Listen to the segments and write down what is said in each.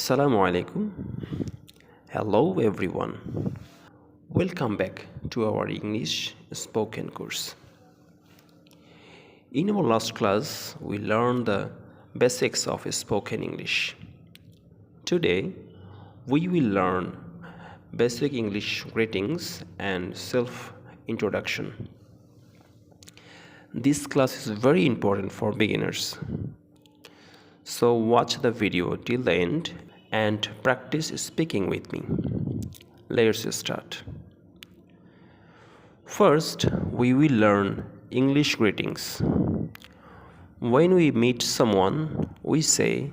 Assalamu alaikum. Hello everyone. Welcome back to our English spoken course. In our last class, we learned the basics of spoken English. Today, we will learn basic English greetings and self-introduction. This class is very important for beginners. So watch the video till the end and practice speaking with me. Let's start. First, we will learn English greetings. When we meet someone, we say,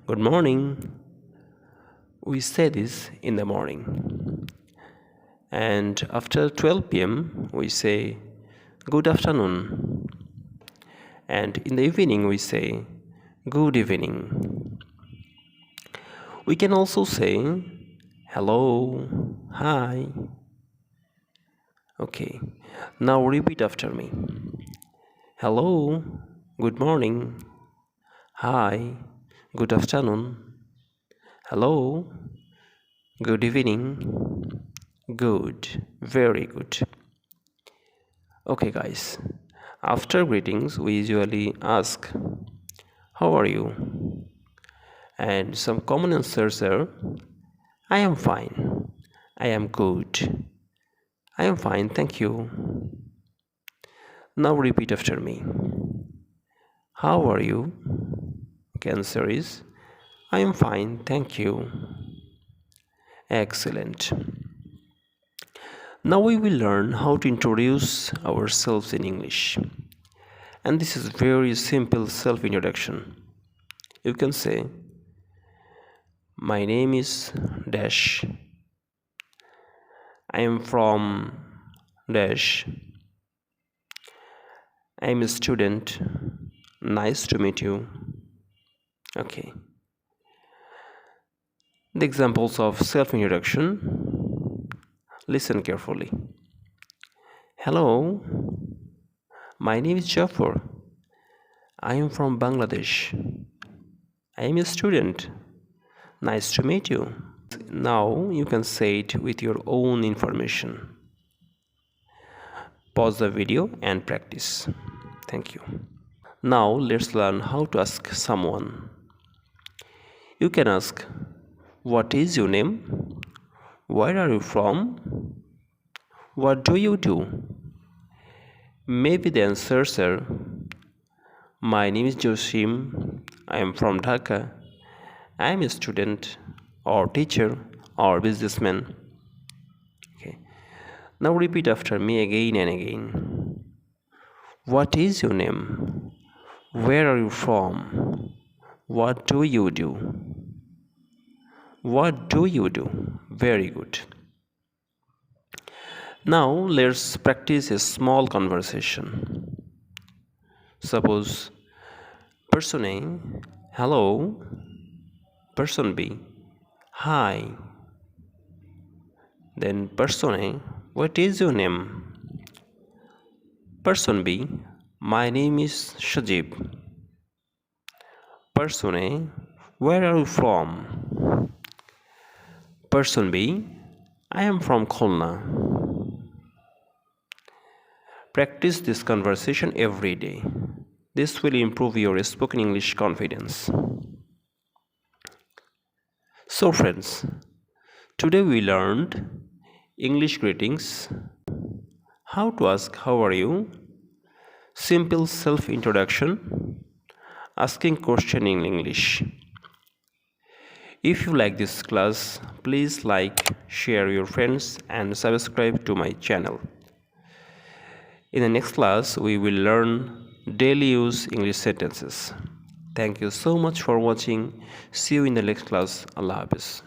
"Good morning." We say this in the morning. And after 12 p.m., we say, "Good afternoon." And in the evening, we say, "Good evening." We can also say hello, hi. Okay, now repeat after me. Hello, good morning. Hi, good afternoon. Hello, good evening. Good, very good. Okay, guys, after greetings, we usually ask, "How are you?" And some common answers are, "I am fine." "I am good." "I am fine, thank you." Now repeat after me. "How are you?" Okay, answer is, "I am fine, thank you." Excellent. Now we will learn how to introduce ourselves in English. And this is very simple self-introduction. You can say, "My name is Dash. I am from Dash. I am a student. Nice to meet you." Okay. The examples of self-introduction. Listen carefully. "Hello. My name is Jafar. I am from Bangladesh. I am a student. Nice to meet you." Now you can say it with your own information. Pause the video and practice. Thank you. Now let's learn how to ask someone. You can ask, "What is your name? Where are you from? What do you do?" Maybe the answers are, "My name is Josim. I am from Dhaka. I am a student or teacher or businessman." Okay. Now repeat after me again and again. "What is your name? Where are you from? What do you do?" What do you do? Very good. Now let's practice a small conversation. Suppose person A, "Hello." Person B, "Hi." Then person A, "What is your name?" Person B, "My name is Shajib." Person A, "Where are you from?" Person B, "I am from Khulna." Practice this conversation every day. This will improve your spoken English confidence. So friends, today we learned English greetings, how to ask "How are you?", simple self-introduction, asking question in English. If you like this class, please like, share your friends and subscribe to my channel. In the next class, we will learn daily use English sentences. Thank you so much for watching. See you in the next class. Allah Hafiz.